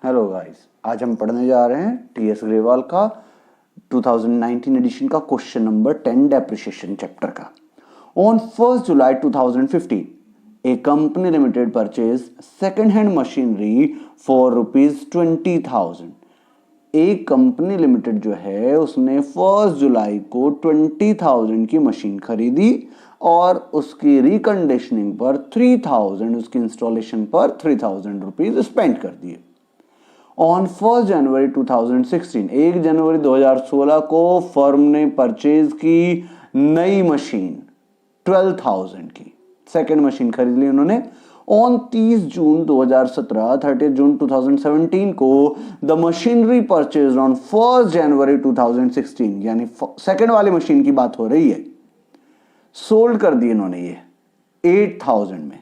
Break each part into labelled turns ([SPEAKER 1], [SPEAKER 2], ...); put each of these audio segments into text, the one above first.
[SPEAKER 1] Hello guys, आज हम पढ़ने जा रहे हैं टीएस ग्रेवाल का 2019 एडिशन का क्वेश्चन नंबर 10 डेप्रिसिएशन चैप्टर का। On 1 July 2015 A company limited purchase second hand machinery for ₹20,000। एक कंपनी लिमिटेड जो है उसने 1 जुलाई को 20,000 की मशीन खरीदी और उसकी रिकंडीशनिंग पर 3,000, उसकी इंस्टॉलेशन पर 3,000 रुपीज स्पेंड कर दिए। ऑन 1 जनवरी 2016 1 जनवरी 2016 को फर्म ने परचेज की नई मशीन 12,000 की सेकेंड मशीन खरीद ली उन्होंने। ऑन 30 जून 2017 30 जून 2017 को द मशीनरी परचेज ऑन 1 जनवरी 2016 यानी सेकेंड वाली मशीन की बात हो रही है, सोल्ड कर दी इन्होंने ये 8,000 में।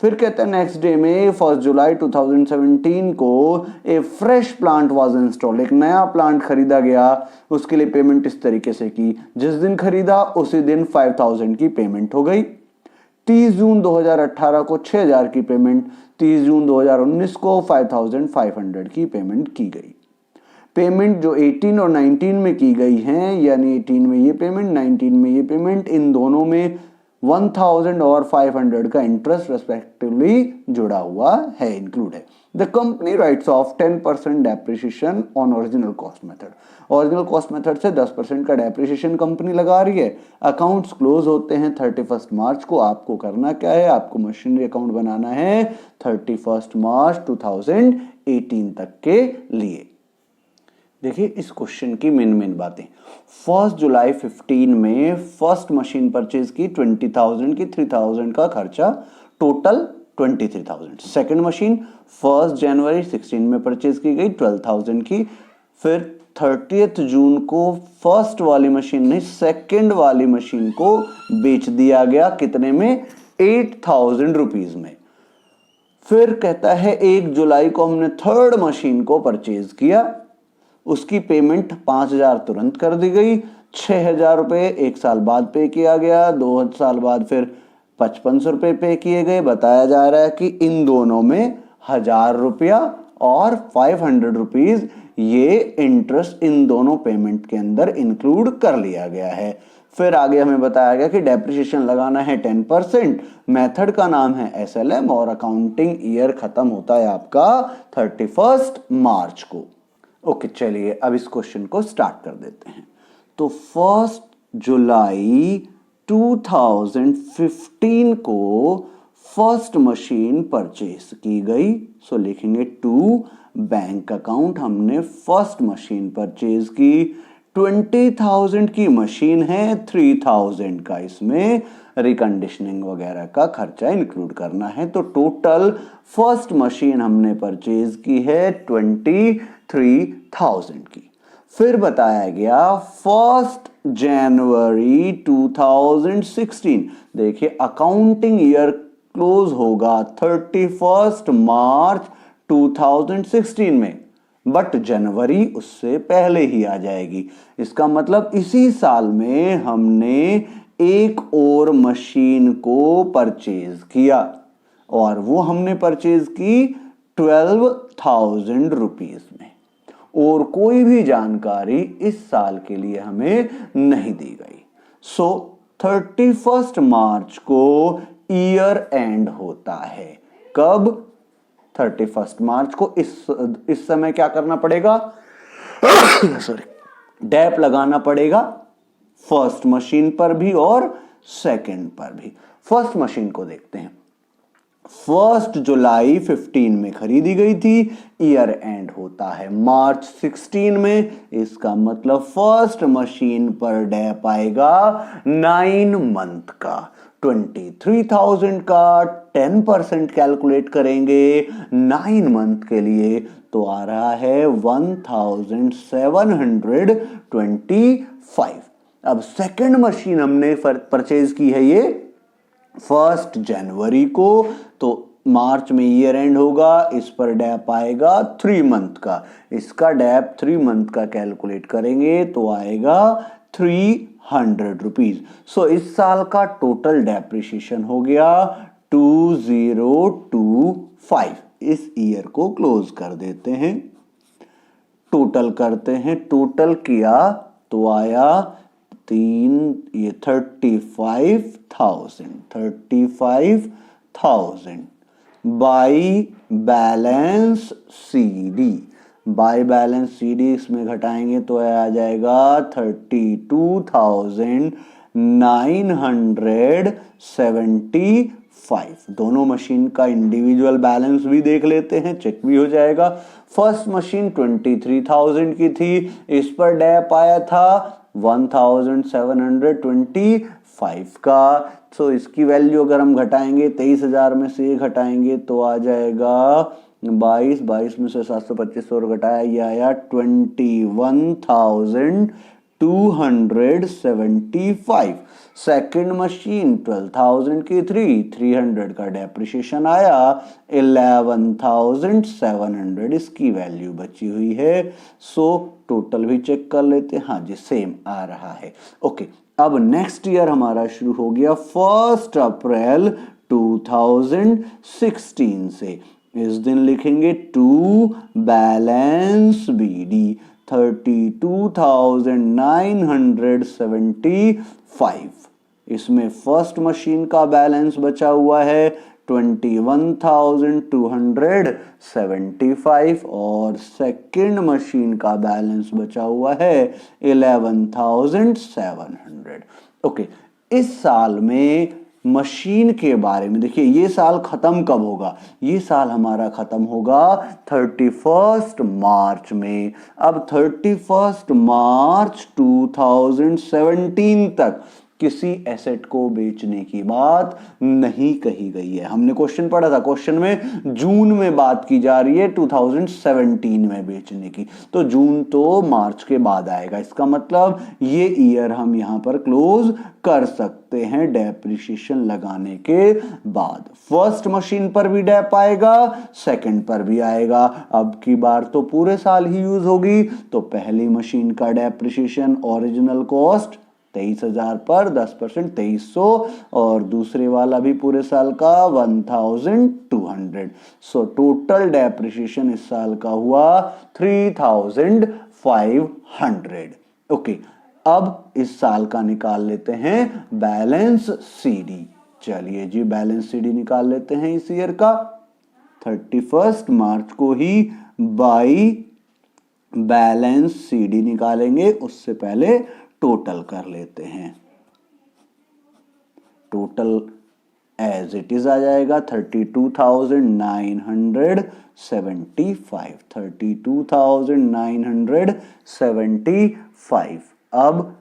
[SPEAKER 1] फिर कहते हैं नेक्स्ट डे में 1 जुलाई 2017 को ए फ्रेश प्लांट वाज इंस्टॉल्ड, एक नया प्लांट खरीदा गया। उसके लिए पेमेंट इस तरीके से की, जिस दिन खरीदा उसी दिन 5,000 की पेमेंट हो गई। 30 जून 2018 को 6,000 की पेमेंट, 30 जून 2019 को 5,500 की पेमेंट की गई। पेमेंट जो 18 और 19 में की गई हैं, यानी 18 में ये पेमेंट 19 में ये पेमेंट, इन दोनों में 1,000 और 500 का इंटरेस्ट रेस्पेक्टिवली जुड़ा हुआ है, इंक्लूड है। The company rights of 10% depreciation on original cost method. Original cost method से 10% का डेप्रिसिएशन कंपनी लगा रही है। अकाउंट्स क्लोज होते हैं 31 मार्च को। आपको करना क्या है, आपको मशीनरी अकाउंट बनाना है 31 मार्च 2018 तक के लिए। देखिए इस क्वेश्चन की मेन बातें। 1 जुलाई 15 में फर्स्ट मशीन परचेज की 20,000 की, 3,000 का खर्चा, टोटल 23,000। सेकंड मशीन 1 जनवरी 16 में परचेज की गई 12,000 की। फिर 30 जून को फर्स्ट वाली मशीन नहीं, सेकंड वाली मशीन को बेच दिया गया, कितने में, 8,000 रुपीज में। फिर कहता है 1 जुलाई को हमने थर्ड मशीन को परचेज किया, उसकी पेमेंट 5,000 तुरंत कर दी गई। 6,000 रुपए 1 साल बाद पे किया गया, 2 साल बाद फिर 5,500 रुपए पे किए गए। बताया जा रहा है कि इन दोनों में 1,000 रुपया और 500 रुपीज ये इंटरेस्ट इन दोनों पेमेंट के अंदर इंक्लूड कर लिया गया है। फिर आगे हमें बताया गया कि डेप्रिसिएशन लगाना है 10%, मेथड का नाम है SLM और अकाउंटिंग ईयर खत्म होता है आपका 31 मार्च को। ओके चलिए अब इस क्वेश्चन को स्टार्ट कर देते हैं। तो 1 जुलाई 2015 को फर्स्ट मशीन परचेस की गई। सो लिखेंगे टू बैंक अकाउंट, हमने फर्स्ट मशीन परचेज की। 20,000 की मशीन है, 3,000 का इसमें रिकंडीशनिंग वगैरह का खर्चा इंक्लूड करना है। तो टोटल फर्स्ट मशीन हमने परचेज की है 23,000 की। फिर बताया गया 1 जनवरी 2016, देखिए अकाउंटिंग ईयर क्लोज होगा 31 मार्च 2016 में, बट जनवरी उससे पहले ही आ जाएगी। इसका मतलब इसी साल में हमने एक और मशीन को परचेज किया और वो हमने परचेज की 12,000 रुपीज में। और कोई भी जानकारी इस साल के लिए हमें नहीं दी गई। सो 31 मार्च को ईयर एंड होता है। कब? 31 मार्च को। इस समय क्या करना पड़ेगा सॉरी, डैप लगाना पड़ेगा फर्स्ट मशीन पर भी और सेकंड पर भी। फर्स्ट मशीन को देखते हैं। 1 जुलाई 15 में खरीदी गई थी, ईयर एंड होता है मार्च 16 में। इसका मतलब फर्स्ट मशीन पर डैप आएगा 9 मंथ का। 23,000 का 10% कैलकुलेट करेंगे 9 मंथ के लिए तो आ रहा है 1,725। अब सेकंड मशीन हमने परचेज की है ये 1 जनवरी को, तो मार्च में ईयर एंड होगा, इस पर डैप आएगा 3 मंथ का। इसका डैप 3 मंथ का कैलकुलेट करेंगे तो आएगा 300 रुपीज। सो इस साल का टोटल डेप्रिसिएशन हो गया 2025। इस ईयर को क्लोज कर देते हैं। टोटल करते हैं, टोटल किया तो आया 35,000 by balance CD। By balance CD इसमें घटाएंगे तो आ जाएगा 32,975। दोनों मशीन का इंडिविजुअल बैलेंस भी देख लेते हैं, चेक भी हो जाएगा। फर्स्ट मशीन 23,000 की थी, इस पर डेप आया था 1,725 का। तो इसकी वैल्यू अगर हम घटाएंगे 23,000 में से ये घटाएंगे तो आ जाएगा 22 में से 725 और घटाया ये आया 21,275। सेकंड मशीन 12,000 की 300 का डेप्रिसिएशन आया 11,700 इसकी वैल्यू बची हुई है। सो टोटल भी चेक कर लेते हैं, हाँ जी सेम आ रहा है। ओके, अब नेक्स्ट ईयर हमारा शुरू हो गया 1 अप्रैल 2016 से। इस दिन लिखेंगे टू बैलेंस BD 32,975। इसमें फर्स्ट मशीन का बैलेंस बचा हुआ है 21,275 और सेकंड मशीन का बैलेंस बचा हुआ है 11,700। ओके, इस साल में मशीन के बारे में देखिए, ये साल खत्म कब होगा? ये साल हमारा खत्म होगा 31 मार्च में। अब 31 मार्च 2017 तक किसी एसेट को बेचने की बात नहीं कही गई है। हमने क्वेश्चन पढ़ा था, क्वेश्चन में जून में बात की जा रही है 2017 में बेचने की, तो जून तो मार्च के बाद आएगा। इसका मतलब ये ईयर हम यहां पर क्लोज कर सकते हैं डेप्रिसिएशन लगाने के बाद। फर्स्ट मशीन पर भी डेप आएगा, सेकंड पर भी आएगा। अब की बार तो पूरे साल ही यूज होगी, तो पहली मशीन का डेप्रिसिएशन ओरिजिनल कॉस्ट 23,000 पर 10% 2300 और दूसरे वाला भी पूरे साल का 1,200। सो टोटल डेप्रिसिएशन इस साल का हुआ 3,500। ओके, अब इस साल का निकाल लेते हैं बैलेंस CD। चलिए जी, बैलेंस CD निकाल लेते हैं इस ईयर का। 31 मार्च को ही बाई बैलेंस CD निकालेंगे, उससे पहले टोटल कर लेते हैं। टोटल एज इट इज आ जाएगा 32,975। 32,975। अब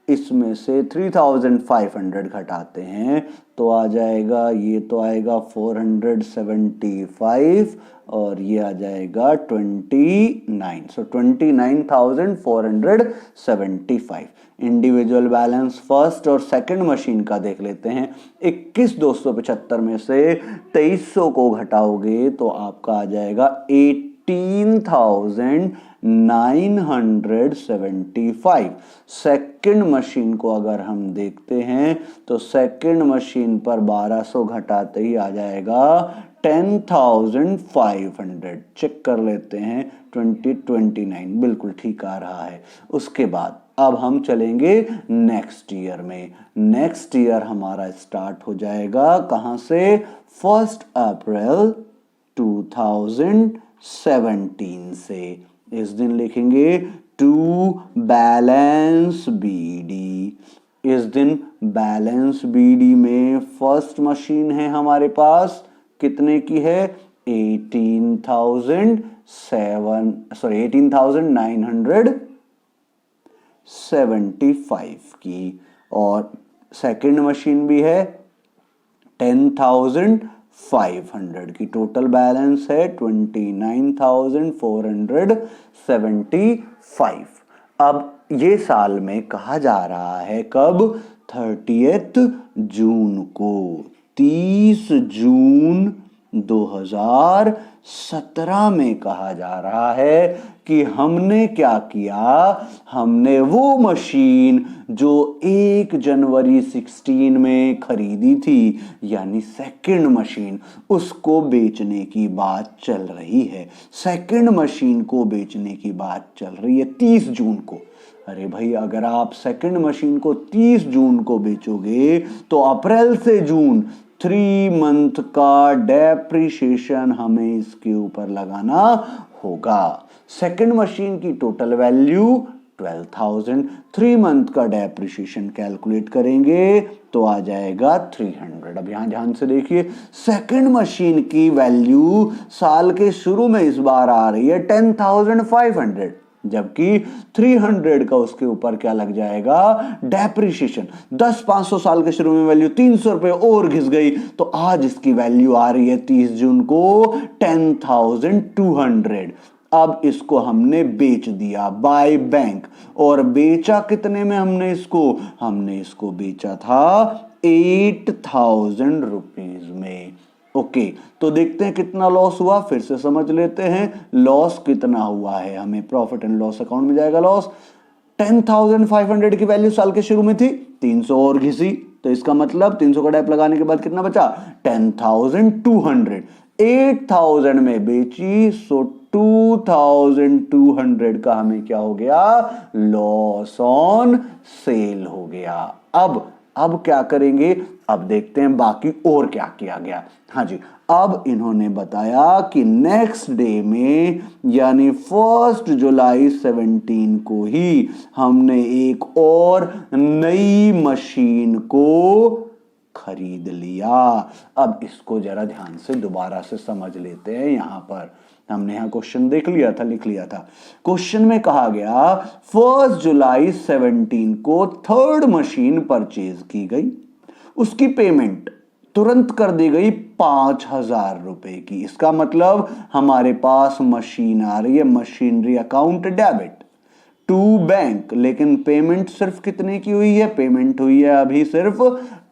[SPEAKER 1] इसमें से 3,500 घटाते हैं तो आ जाएगा, ये तो आएगा 475 और ये आ जाएगा 29। सो 29,475। इंडिविजुअल बैलेंस फर्स्ट और सेकंड मशीन का देख लेते हैं। 21,275 में से 2300 को घटाओगे तो आपका आ जाएगा 18,975। सेकंड मशीन को अगर हम देखते हैं तो सेकंड मशीन पर 1200 घटाते ही आ जाएगा 10,500। चेक कर लेते हैं 2029, बिल्कुल ठीक आ रहा है। उसके बाद अब हम चलेंगे नेक्स्ट ईयर में। नेक्स्ट ईयर हमारा स्टार्ट हो जाएगा कहां से? 1 अप्रैल 2017 से। इस दिन लिखेंगे टू बैलेंस BD। इस दिन बैलेंस BD में फर्स्ट मशीन है हमारे पास, कितने की है? 18,975 की, और सेकंड मशीन भी है 10,500 की। टोटल बैलेंस है 29,475। अब ये साल में कहा जा रहा है कब? 30 जून को। 30 जून 17 में कहा जा रहा है कि हमने क्या किया, हमने वो मशीन जो 1 जनवरी 16 में खरीदी थी, यानी सेकंड मशीन, उसको बेचने की बात चल रही है। सेकंड मशीन को बेचने की बात चल रही है 30 जून को। अरे भाई, अगर आप सेकंड मशीन को 30 जून को बेचोगे तो अप्रैल से जून 3 मंथ का डेप्रिसिएशन हमें इसके ऊपर लगाना होगा। सेकंड मशीन की टोटल वैल्यू 12,000, 3 मंथ का डेप्रिसिएशन कैलकुलेट करेंगे तो आ जाएगा 300। अब यहां ध्यान से देखिए, सेकंड मशीन की वैल्यू साल के शुरू में इस बार आ रही है 10,500, जबकि 300 का उसके ऊपर क्या लग जाएगा, डेप्रिसिएशन। 500 साल के शुरू में वैल्यू 300 रुपए और घिस गई, तो आज इसकी वैल्यू आ रही है 30 जून को 10,200। अब इसको हमने बेच दिया बाय बैंक, और बेचा कितने में हमने इसको बेचा था 8,000 रुपीज में। ओके, तो देखते हैं कितना लॉस हुआ, फिर से समझ लेते हैं लॉस कितना हुआ है। हमें प्रॉफिट एंड लॉस अकाउंट में जाएगा लॉस। 10,500 की वैल्यू साल के शुरू में थी, 300 और घिसी, तो इसका मतलब 300 का डैप लगाने के बाद कितना बचा, 10,200। 8,000 में बेची, सो 2,200 का हमें क्या हो गया, लॉस ऑन सेल हो गया। अब क्या करेंगे, अब देखते हैं बाकी और क्या किया गया। हाँ जी, अब इन्होंने बताया कि नेक्स्ट डे में यानी 1 जुलाई 17 को ही हमने एक और नई मशीन को खरीद लिया। अब इसको जरा ध्यान से दोबारा से समझ लेते हैं। यहां पर हमने यहां क्वेश्चन देख लिया था, लिख लिया था। क्वेश्चन में कहा गया 1 जुलाई 17 को थर्ड मशीन परचेज की गई, उसकी पेमेंट तुरंत कर दी गई 5,000 रुपए की। इसका मतलब हमारे पास मशीन आ रही है, machinery account debit to bank, लेकिन पेमेंट सिर्फ कितने की हुई है, पेमेंट हुई है अभी सिर्फ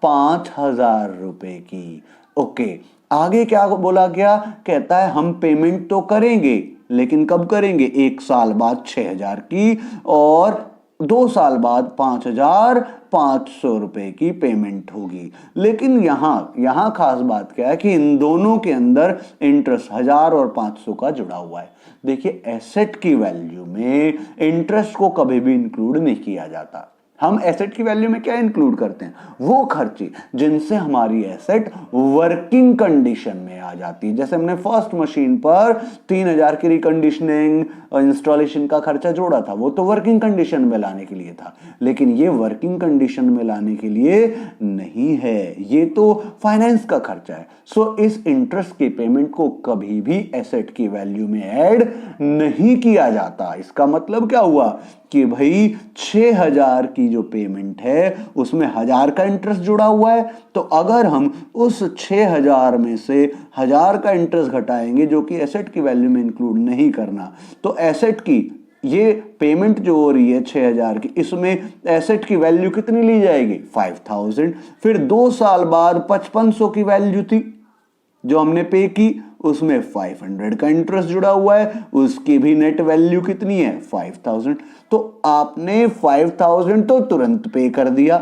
[SPEAKER 1] 5,000 रुपए की। ओके, आगे क्या बोला गया, कहता है हम पेमेंट तो करेंगे, लेकिन कब करेंगे, 1 साल बाद 6,000 की, और 2 साल बाद 5,500 रुपए की पेमेंट होगी। लेकिन यहां खास बात क्या है कि इन दोनों के अंदर इंटरेस्ट 1,000 और 500 का जुड़ा हुआ है। देखिए, एसेट की वैल्यू में इंटरेस्ट को कभी भी इंक्लूड नहीं किया जाता। हम एसेट की वैल्यू में क्या इंक्लूड करते हैं, वो खर्चे जिनसे हमारी एसेट वर्किंग कंडीशन में आ जाती है। जैसे हमने फर्स्ट मशीन पर 3,000 की रिकंडीशनिंग और इंस्टॉलेशन का खर्चा जोड़ा था, वो तो वर्किंग कंडीशन में लाने के लिए था, लेकिन ये वर्किंग कंडीशन में लाने के लिए नहीं है, ये तो फाइनेंस का खर्चा है। सो इस इंटरेस्ट की पेमेंट को कभी भी एसेट की वैल्यू में ऐड नहीं किया जाता। इसका मतलब क्या हुआ कि भाई 6,000 की जो पेमेंट है उसमें 1,000 का इंटरेस्ट जुड़ा हुआ है, तो अगर हम उस 6,000 में से 1,000 का इंटरेस्ट घटाएंगे, जो कि एसेट की वैल्यू में इंक्लूड नहीं करना, तो एसेट की ये पेमेंट जो हो रही है 6,000 की, इसमें एसेट की वैल्यू कितनी ली जाएगी, 5,000। फिर 2 साल बाद 5,500 की वैल्यू थी जो हमने पे की, उसमें 500 का इंटरेस्ट जुड़ा हुआ है, उसकी भी नेट वैल्यू कितनी है, 5,000। तो आपने 5,000 तो तुरंत पे कर दिया,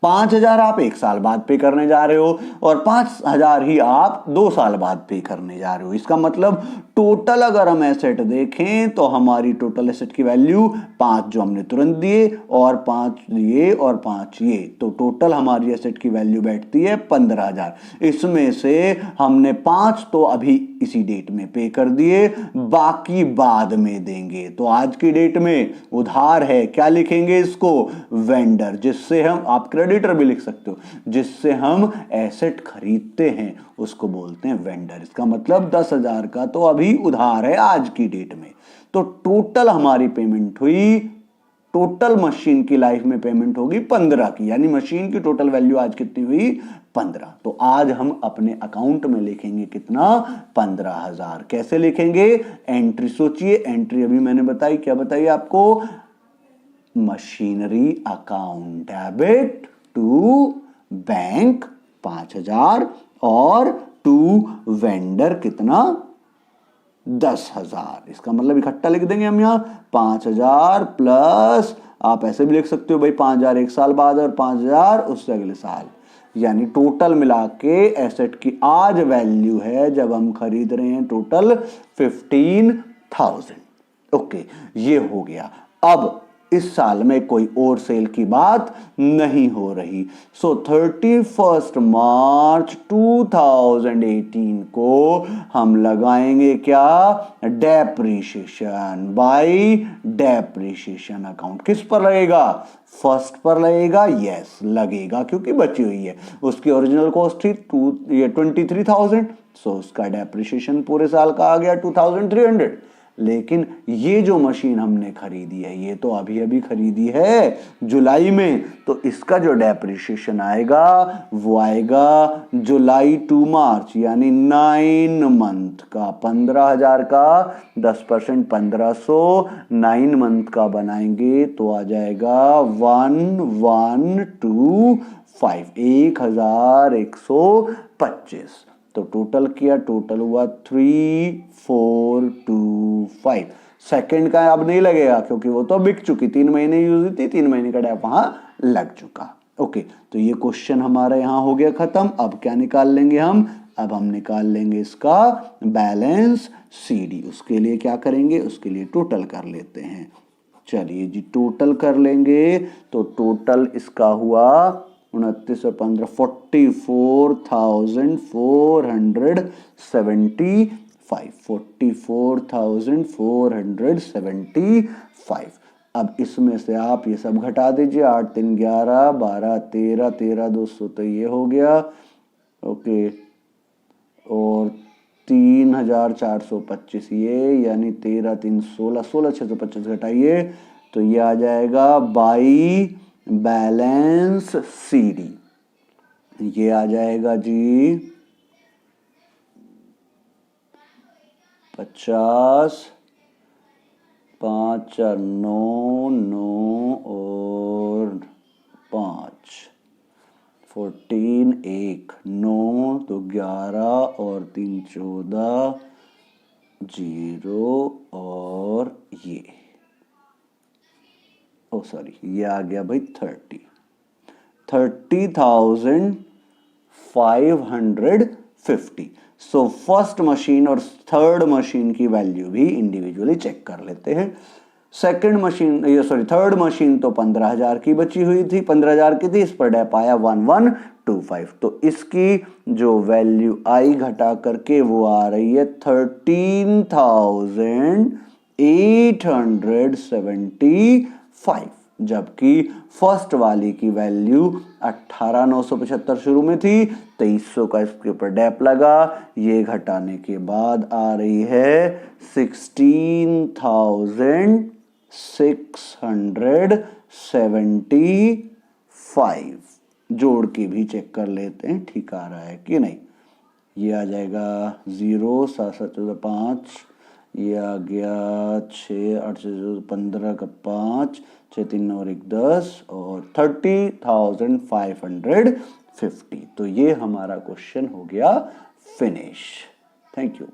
[SPEAKER 1] 5,000 आप 1 साल बाद पे करने जा रहे हो, और 5,000 ही आप 2 साल बाद पे करने जा रहे हो। इसका मतलब टोटल अगर हम एसेट देखें तो हमारी टोटल एसेट की वैल्यू 5 जो हमने तुरंत दिए, और 5 ये और 5 ये, तो टोटल हमारी एसेट की वैल्यू बैठती है 15,000। इसमें से हमने 5 तो अभी इसी डेट में पे कर दिए, बाकी बाद में देंगे। तो आज की डेट में उधार है, क्या लिखेंगे इसको, वेंडर, जिससे हम, आप क्रेडिटर भी लिख सकते हो, जिससे हम एसेट खरीदते हैं उसको बोलते हैं वेंडर। इसका मतलब 10,000 का तो अभी उधार है आज की डेट में। तो टोटल हमारी पेमेंट हुई, टोटल मशीन की लाइफ में पेमेंट होगी 15 की, यानी मशीन की टोटल वैल्यू आज कितनी हुई, 15। तो आज हम अपने अकाउंट में लिखेंगे कितना, 15,000। कैसे लिखेंगे, एंट्री सोचिए, एंट्री अभी मैंने बताई, क्या बताई आपको, machinery account debit to bank 5,000 और टू वेंडर कितना 10,000। इसका मतलब इकट्ठा लिख देंगे हम यहाँ 5,000 प्लस, आप ऐसे भी लिख सकते हो भाई 5,000 एक साल बाद और 5,000 उससे अगले साल, यानी टोटल मिला के एसेट की आज वैल्यू है जब हम खरीद रहे हैं टोटल 15,000। ओके, ये हो गया। अब इस साल में कोई और सेल की बात नहीं हो रही। सो 31 मार्च 2018 को हम लगाएंगे क्या, डेप्रिसिएशन बाय डेप्रिसिएशन अकाउंट। किस पर लगेगा, फर्स्ट पर लगेगा, यस लगेगा क्योंकि बची हुई है। उसकी ओरिजिनल कॉस्ट थी 23,000, सो उसका डेप्रिसिएशन पूरे साल का आ गया 2,300। लेकिन ये जो मशीन हमने खरीदी है ये तो अभी अभी खरीदी है जुलाई में, तो इसका जो डेप्रिसिएशन आएगा वो आएगा जुलाई टू मार्च, यानी 9 मंथ का। 15,000 का 10% 1,500, 9 मंथ का बनाएंगे तो आ जाएगा 1125, 1,125। तो टोटल किया, टोटल हुआ 3,425। सेकंड का अब नहीं लगेगा क्योंकि वो तो बिक चुकी, 3 महीने यूज हुई थी, 3 महीने का डेप वहां लग चुका। ओके, तो ये क्वेश्चन हमारा यहां हो गया खत्म। अब क्या निकाल लेंगे हम, अब हम निकाल लेंगे इसका बैलेंस सीडी। उसके लिए क्या करेंगे, उसके लिए टोटल कर लेते हैं। चलिए जी, टोटल कर लेंगे तो टोटल इसका हुआ 29 और 15 44,475, 44,475। अब इसमें से आप ये सब घटा दीजिए, 8 3 11 12 13 13 200, तो ये हो गया। ओके, और 3,425 ये, यानी 13 3 16 16,625 घटाइए तो ये आ जाएगा बाई बैलेंस सीडी। ये आ जाएगा जी 50, 5 4 9 9 और 5, 14 1 9 तो 11 और 3 14 0 और ये सॉरी ये आ गया भाई 30,550। सो फर्स्ट मशीन और थर्ड मशीन की वैल्यू भी इंडिविजुअली चेक कर लेते हैं। सेकंड मशीन, ये सॉरी थर्ड मशीन तो 15,000 की बची हुई थी, 15,000 की थी, इस पर डेप आया 1125, तो इसकी जो वैल्यू आई घटा करके वो आ रही है 13,875, जबकि फर्स्ट वाली की वैल्यू 18,975 शुरू में थी, 2,300 का इसके ऊपर डेप लगा, ये घटाने के बाद आ रही है 16,675। जोड़ के भी चेक कर लेते हैं ठीक आ रहा है कि नहीं। ये आ जाएगा 0 7 7 14 5, ये आ गया 6 8 6 15 का 5 6 3 और 1 10 और 30,550। तो ये हमारा क्वेश्चन हो गया फिनिश। Thank you.